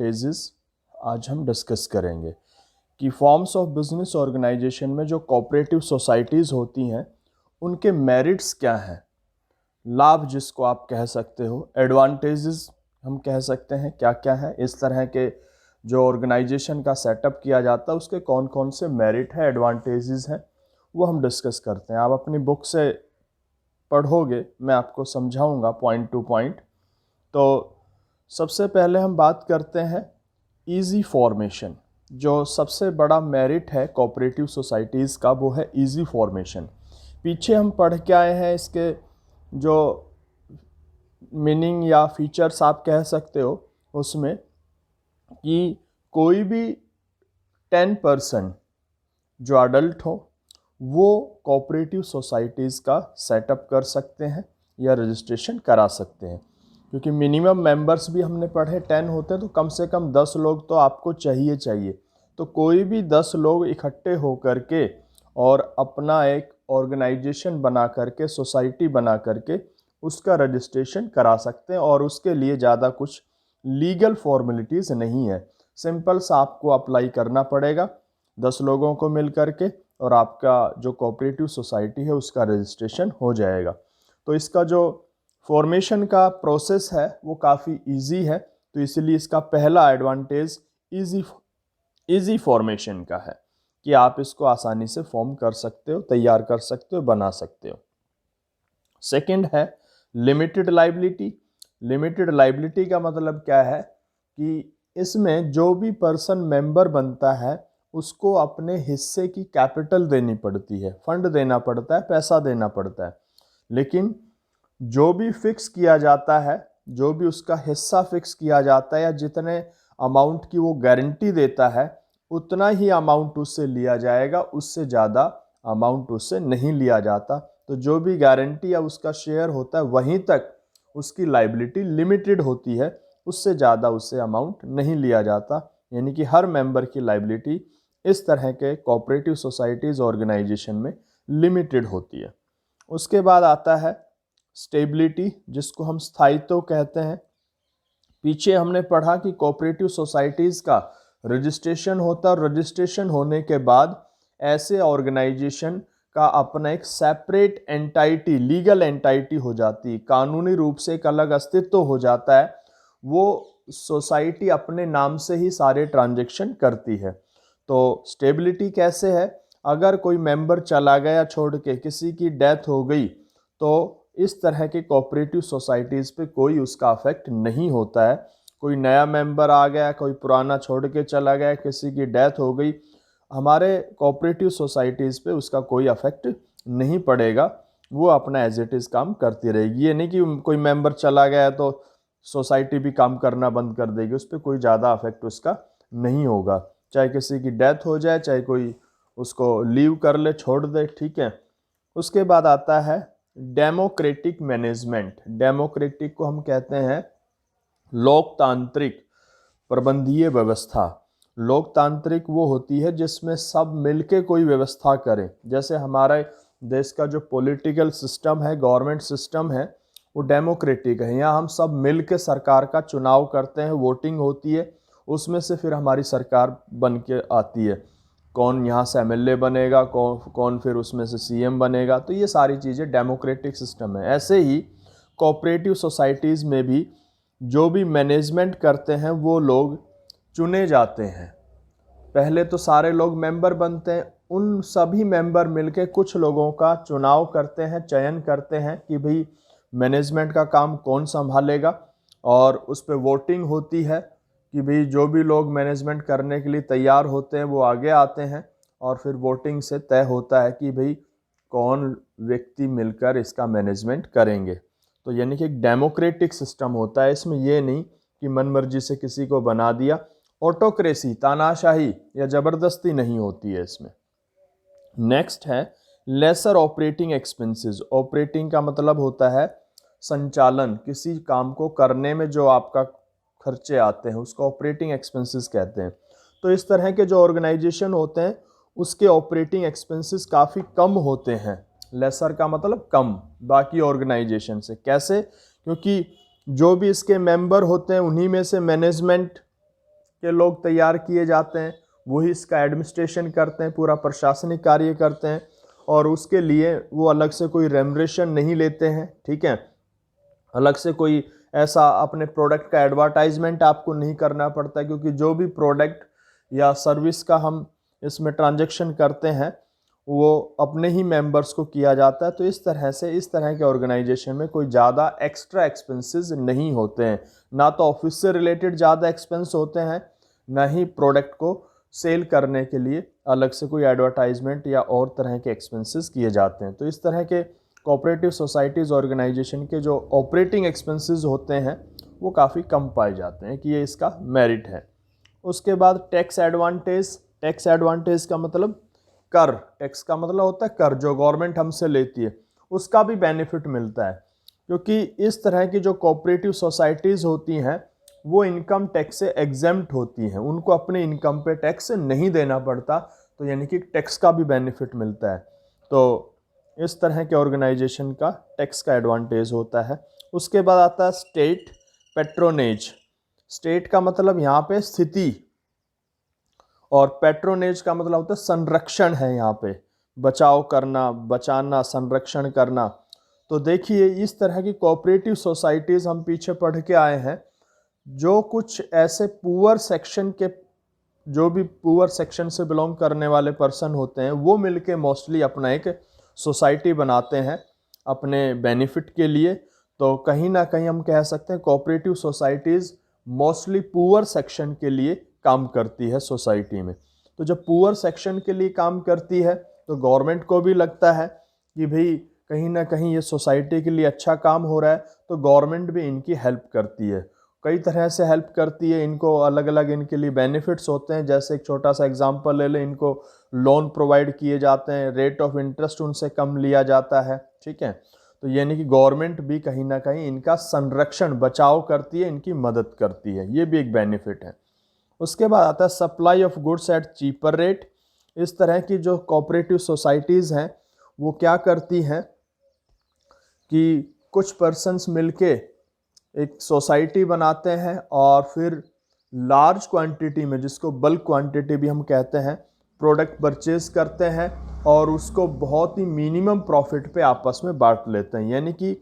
Advantages आज हम discuss करेंगे कि फॉर्म्स ऑफ बिजनेस ऑर्गेनाइजेशन में जो कोऑपरेटिव सोसाइटीज़ होती हैं उनके मेरिट्स क्या हैं, लाभ जिसको आप कह सकते हो, एडवांटेजेस हम कह सकते हैं क्या क्या है। इस तरह के जो ऑर्गेनाइजेशन का सेटअप किया जाता है उसके कौन कौन से मेरिट है, एडवांटेजेस हैं, वो हम डिस्कस करते हैं। आप अपनी बुक से पढ़ोगे, मैं आपको समझाऊंगा पॉइंट टू पॉइंट। तो सबसे पहले हम बात करते हैं इजी फॉर्मेशन। जो सबसे बड़ा मेरिट है कोऑपरेटिव सोसाइटीज़ का वो है इजी फॉर्मेशन। पीछे हम पढ़ के आए हैं, इसके जो मीनिंग या फीचर्स आप कह सकते हो उसमें कि कोई भी 10% जो अडल्ट हो वो कोऑपरेटिव सोसाइटीज़ का सेटअप कर सकते हैं या रजिस्ट्रेशन करा सकते हैं, क्योंकि मिनिमम मेंबर्स भी हमने पढ़े 10 होते हैं, तो कम से कम 10 लोग तो आपको चाहिए। तो कोई भी 10 लोग इकट्ठे हो करके और अपना एक ऑर्गेनाइजेशन बना करके, सोसाइटी बना करके उसका रजिस्ट्रेशन करा सकते हैं, और उसके लिए ज़्यादा कुछ लीगल फॉर्मेलिटीज़ नहीं है। सिंपल सा आपको अप्लाई करना पड़ेगा 10 लोगों को मिल करके, और आपका जो कोऑपरेटिव सोसाइटी है उसका रजिस्ट्रेशन हो जाएगा। तो इसका जो फॉर्मेशन का प्रोसेस है वो काफ़ी इजी है, तो इसलिए इसका पहला एडवांटेज इजी फॉर्मेशन का है कि आप इसको आसानी से फॉर्म कर सकते हो, तैयार कर सकते हो, बना सकते हो। सेकंड है लिमिटेड लाइबिलिटी। लिमिटेड लाइबिलिटी का मतलब क्या है कि इसमें जो भी पर्सन मेंबर बनता है उसको अपने हिस्से की कैपिटल देनी पड़ती है, फंड देना पड़ता है, पैसा देना पड़ता है, लेकिन जो भी फिक्स किया जाता है, जो भी उसका हिस्सा फिक्स किया जाता है या जितने अमाउंट की वो गारंटी देता है उतना ही अमाउंट उससे लिया जाएगा, उससे ज़्यादा अमाउंट उससे नहीं लिया जाता। तो जो भी गारंटी या उसका शेयर होता है वहीं तक उसकी लाइबिलिटी लिमिटेड होती है, उससे ज़्यादा उससे अमाउंट नहीं लिया जाता। यानी कि हर मेंबर की लाइबिलिटी इस तरह के कोऑपरेटिव सोसाइटीज़ ऑर्गेनाइजेशन में लिमिटेड होती है। उसके बाद आता है स्टेबिलिटी, जिसको हम स्थायित्व कहते हैं। पीछे हमने पढ़ा कि कोऑपरेटिव सोसाइटीज़ का रजिस्ट्रेशन होता है, और रजिस्ट्रेशन होने के बाद ऐसे ऑर्गेनाइजेशन का अपना एक सेपरेट एंटाइटी, लीगल एंटाइटी हो जाती है, कानूनी रूप से एक अलग अस्तित्व हो जाता है। वो सोसाइटी अपने नाम से ही सारे ट्रांजैक्शन करती है। तो स्टेबिलिटी कैसे है, अगर कोई मेंबर चला गया छोड़ के, किसी की डेथ हो गई, तो इस तरह के कोऑपरेटिव सोसाइटीज़ पे कोई उसका अफेक्ट नहीं होता है। कोई नया मेंबर आ गया, कोई पुराना छोड़ के चला गया, किसी की डेथ हो गई, हमारे कोऑपरेटिव सोसाइटीज़ पे उसका कोई अफेक्ट नहीं पड़ेगा, वो अपना एज इट इज़ काम करती रहेगी। ये नहीं कि कोई मेंबर चला गया तो सोसाइटी भी काम करना बंद कर देगी, उस पर कोई ज़्यादा अफेक्ट उसका नहीं होगा। चाहे किसी की डेथ हो जाए, चाहे कोई उसको लीव कर ले, छोड़ दे, ठीक है। उसके बाद आता है डेमोक्रेटिक मैनेजमेंट। डेमोक्रेटिक को हम कहते हैं लोकतांत्रिक प्रबंधीय व्यवस्था। लोकतांत्रिक वो होती है जिसमें सब मिलके कोई व्यवस्था करें। जैसे हमारे देश का जो पॉलिटिकल सिस्टम है, गवर्नमेंट सिस्टम है, वो डेमोक्रेटिक है। यहाँ हम सब मिल के सरकार का चुनाव करते हैं, वोटिंग होती है, उसमें से फिर हमारी सरकार बन के आती है। कौन यहाँ से एमएलए बनेगा, कौन फिर उसमें से सीएम बनेगा, तो ये सारी चीज़ें डेमोक्रेटिक सिस्टम है। ऐसे ही कोऑपरेटिव सोसाइटीज़ में भी जो भी मैनेजमेंट करते हैं वो लोग चुने जाते हैं। पहले तो सारे लोग मेंबर बनते हैं, उन सभी मेंबर मिलके कुछ लोगों का चुनाव करते हैं, चयन करते हैं कि भाई मैनेजमेंट का काम कौन संभालेगा, और उस पर वोटिंग होती है कि भाई जो भी लोग मैनेजमेंट करने के लिए तैयार होते हैं वो आगे आते हैं, और फिर वोटिंग से तय होता है कि भाई कौन व्यक्ति मिलकर इसका मैनेजमेंट करेंगे। तो यानी कि एक डेमोक्रेटिक सिस्टम होता है। इसमें ये नहीं कि मनमर्जी से किसी को बना दिया, ऑटोक्रेसी, तानाशाही या ज़बरदस्ती नहीं होती है इसमें। नेक्स्ट है लेसर ऑपरेटिंग एक्सपेंसेस। ऑपरेटिंग का मतलब होता है संचालन, किसी काम को करने में जो आपका खर्चे आते हैं उसको ऑपरेटिंग एक्सपेंसेस कहते हैं। तो इस तरह के जो ऑर्गेनाइजेशन होते हैं उसके ऑपरेटिंग एक्सपेंसेस काफ़ी कम होते हैं। लेसर का मतलब कम, बाकी ऑर्गेनाइजेशन से। कैसे? क्योंकि जो भी इसके मेंबर होते हैं उन्हीं में से मैनेजमेंट के लोग तैयार किए जाते हैं, वही इसका एडमिनिस्ट्रेशन करते हैं, पूरा प्रशासनिक कार्य करते हैं, और उसके लिए वो अलग से कोई रेमरेशन नहीं लेते हैं, ठीक है। अलग से कोई ऐसा अपने प्रोडक्ट का एडवर्टाइजमेंट आपको नहीं करना पड़ता, क्योंकि जो भी प्रोडक्ट या सर्विस का हम इसमें ट्रांजैक्शन करते हैं वो अपने ही मेंबर्स को किया जाता है। तो इस तरह के ऑर्गेनाइजेशन में कोई ज़्यादा एक्स्ट्रा एक्सपेंसेस नहीं होते हैं, ना तो ऑफिस से रिलेटेड ज़्यादा एक्सपेंस होते हैं, ना ही प्रोडक्ट को सेल करने के लिए अलग से कोई एडवर्टाइजमेंट या और तरह के एक्सपेंसेस किए जाते हैं। तो इस तरह के कोऑपरेटिव सोसाइटीज़ ऑर्गेनाइजेशन के जो ऑपरेटिंग एक्सपेंसेस होते हैं वो काफ़ी कम पाए जाते हैं, कि ये इसका मेरिट है। उसके बाद टैक्स एडवांटेज। टैक्स एडवांटेज का मतलब कर, टैक्स का मतलब होता है कर, जो गवर्नमेंट हमसे लेती है उसका भी बेनिफिट मिलता है, क्योंकि इस तरह की जो कोऑपरेटिव सोसाइटीज़ होती हैं वो इनकम टैक्स से एग्जेम्प्ट होती हैं, उनको अपने इनकम पे टैक्स नहीं देना पड़ता, तो यानी कि टैक्स का भी बेनिफिट मिलता है। तो इस तरह के ऑर्गेनाइजेशन का टैक्स का एडवांटेज होता है। उसके बाद आता है स्टेट पैट्रोनेज। स्टेट का मतलब यहाँ पे स्थिति, और पैट्रोनेज का मतलब होता है संरक्षण है, यहाँ पे बचाव करना, बचाना, संरक्षण करना। तो देखिए इस तरह की कोऑपरेटिव सोसाइटीज़ हम पीछे पढ़ के आए हैं, जो कुछ ऐसे पुअर सेक्शन के, जो भी पुअर सेक्शन से बिलोंग करने वाले पर्सन होते हैं वो मिलके मोस्टली अपना एक सोसाइटी बनाते हैं अपने बेनिफिट के लिए। तो कहीं ना कहीं हम कह सकते हैं cooperative societies mostly poor section के लिए काम करती है सोसाइटी में। तो जब पुअर सेक्शन के लिए काम करती है तो गवर्नमेंट को भी लगता है कि भाई कहीं ना कहीं ये सोसाइटी के लिए अच्छा काम हो रहा है, तो गवर्नमेंट भी इनकी हेल्प करती है, कई तरह से हेल्प करती है। इनको अलग अलग इनके लिए बेनिफिट्स होते हैं, जैसे एक छोटा सा एग्जांपल ले लें, इनको लोन प्रोवाइड किए जाते हैं, रेट ऑफ इंटरेस्ट उनसे कम लिया जाता है, ठीक है। तो यानी कि गवर्नमेंट भी कहीं ना कहीं इनका संरक्षण, बचाव करती है, इनकी मदद करती है, ये भी एक बेनिफिट है। उसके बाद आता है supply of goods at cheaper rate. इस तरह की जो कोऑपरेटिव सोसाइटीज़ हैं वो क्या करती हैं कि कुछ पर्सन्स मिलके एक सोसाइटी बनाते हैं और फिर लार्ज क्वांटिटी में, जिसको बल्क क्वांटिटी भी हम कहते हैं, प्रोडक्ट परचेज करते हैं और उसको बहुत ही मिनिमम प्रॉफिट पे आपस में बांट लेते हैं। यानी कि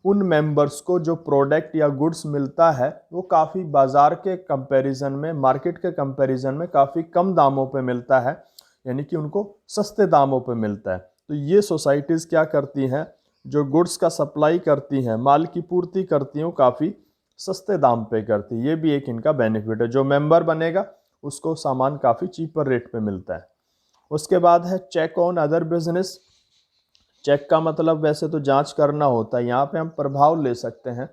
उन मेंबर्स को जो प्रोडक्ट या गुड्स मिलता है वो काफ़ी बाज़ार के कंपैरिजन में, मार्केट के कंपैरिजन में काफ़ी कम दामों पे मिलता है, यानी कि उनको सस्ते दामों पे मिलता है। तो ये सोसाइटीज़ क्या करती हैं, जो गुड्स का सप्लाई करती हैं, माल की पूर्ति करती हैं, वो काफ़ी सस्ते दाम पे करती है। ये भी एक इनका बेनिफिट है, जो मेंबर बनेगा उसको सामान काफ़ी चीपर रेट पे मिलता है। उसके बाद है check on other business. Check का मतलब वैसे तो जांच करना होता है, यहाँ पे हम प्रभाव ले सकते हैं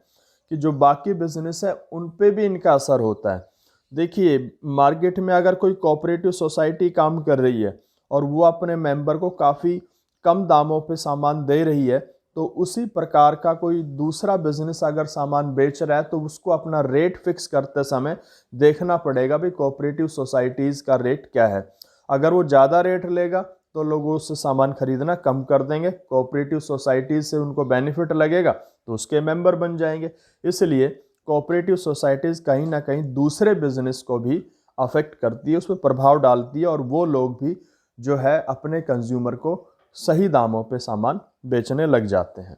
कि जो बाकी बिजनेस है उन पे भी इनका असर होता है। देखिए मार्केट में अगर कोई कोऑपरेटिव सोसाइटी काम कर रही है और वो अपने मेंबर को काफ़ी कम दामों पे सामान दे रही है, तो उसी प्रकार का कोई दूसरा बिजनेस अगर सामान बेच रहा है तो उसको अपना रेट फिक्स करते समय देखना पड़ेगा भाई कोऑपरेटिव सोसाइटीज़ का रेट क्या है। अगर वो ज़्यादा रेट लेगा तो लोग उससे सामान खरीदना कम कर देंगे, कोऑपरेटिव सोसाइटीज़ से उनको बेनिफिट लगेगा तो उसके मेंबर बन जाएंगे। इसलिए कोऑपरेटिव सोसाइटीज़ कहीं ना कहीं दूसरे बिजनेस को भी अफेक्ट करती है, उस पर प्रभाव डालती है, और वो लोग भी जो है अपने कंज्यूमर को सही दामों पे सामान बेचने लग जाते हैं।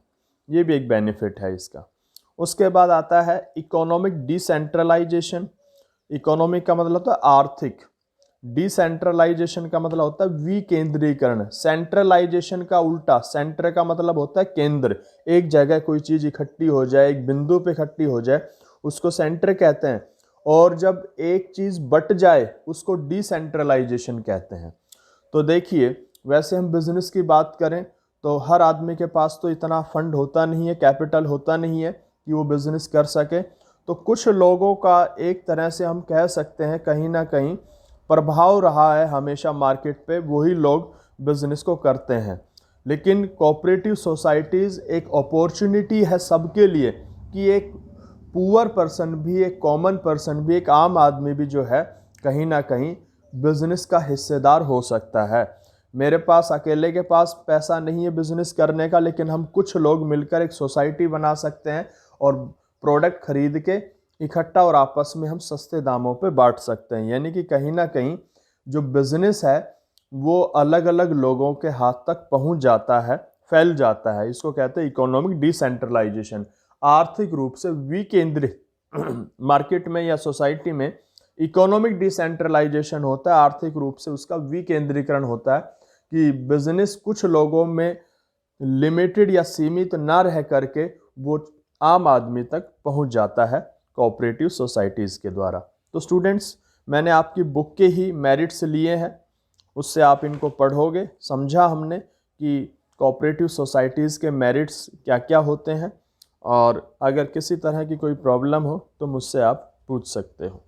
ये भी एक बेनिफिट है इसका। उसके बाद आता है इकोनॉमिक डिसेंट्रलाइजेशन। इकोनॉमिक का मतलब होता है आर्थिक, डिसेंट्रलाइजेशन का मतलब होता है विकेंद्रीकरण, सेंट्रलाइजेशन का उल्टा, सेंटर का मतलब होता है केंद्र, एक जगह कोई चीज़ इकट्ठी हो जाए, एक बिंदु पे इकट्ठी हो जाए उसको सेंटर कहते हैं, और जब एक चीज़ बट जाए उसको डिसेंट्रलाइजेशन कहते हैं। तो देखिए वैसे हम बिजनेस की बात करें तो हर आदमी के पास तो इतना फंड होता नहीं है, कैपिटल होता नहीं है कि वो बिजनेस कर सके। तो कुछ लोगों का एक तरह से हम कह सकते हैं कहीं ना कहीं प्रभाव रहा है हमेशा मार्केट पे, वही लोग बिजनेस को करते हैं। लेकिन कोऑपरेटिव सोसाइटीज़ एक अपॉर्चुनिटी है सबके लिए कि एक पुअर पर्सन भी, एक कॉमन पर्सन भी, एक आम आदमी भी जो है कहीं ना कहीं बिजनेस का हिस्सेदार हो सकता है। मेरे पास अकेले के पास पैसा नहीं है बिजनेस करने का, लेकिन हम कुछ लोग मिलकर एक सोसाइटी बना सकते हैं और प्रोडक्ट खरीद के इकट्ठा और आपस में हम सस्ते दामों पे बांट सकते हैं। यानी कि कहीं ना कहीं जो बिजनेस है वो अलग अलग लोगों के हाथ तक पहुंच जाता है, फैल जाता है। इसको कहते हैं इकोनॉमिक डिसेंट्रलाइजेशन। आर्थिक रूप से विकेंद्रित मार्केट में या सोसाइटी में इकोनॉमिक डिसेंट्रलाइजेशन होता है, आर्थिक रूप से उसका विकेंद्रीकरण होता है कि बिजनेस कुछ लोगों में लिमिटेड या सीमित ना रह करके वो आम आदमी तक पहुंच जाता है कोऑपरेटिव सोसाइटीज़ के द्वारा। तो स्टूडेंट्स, मैंने आपकी बुक के ही मेरिट्स लिए हैं, उससे आप इनको पढ़ोगे। समझा हमने कि कोऑपरेटिव सोसाइटीज़ के मेरिट्स क्या क्या होते हैं, और अगर किसी तरह की कोई प्रॉब्लम हो तो मुझसे आप पूछ सकते हो।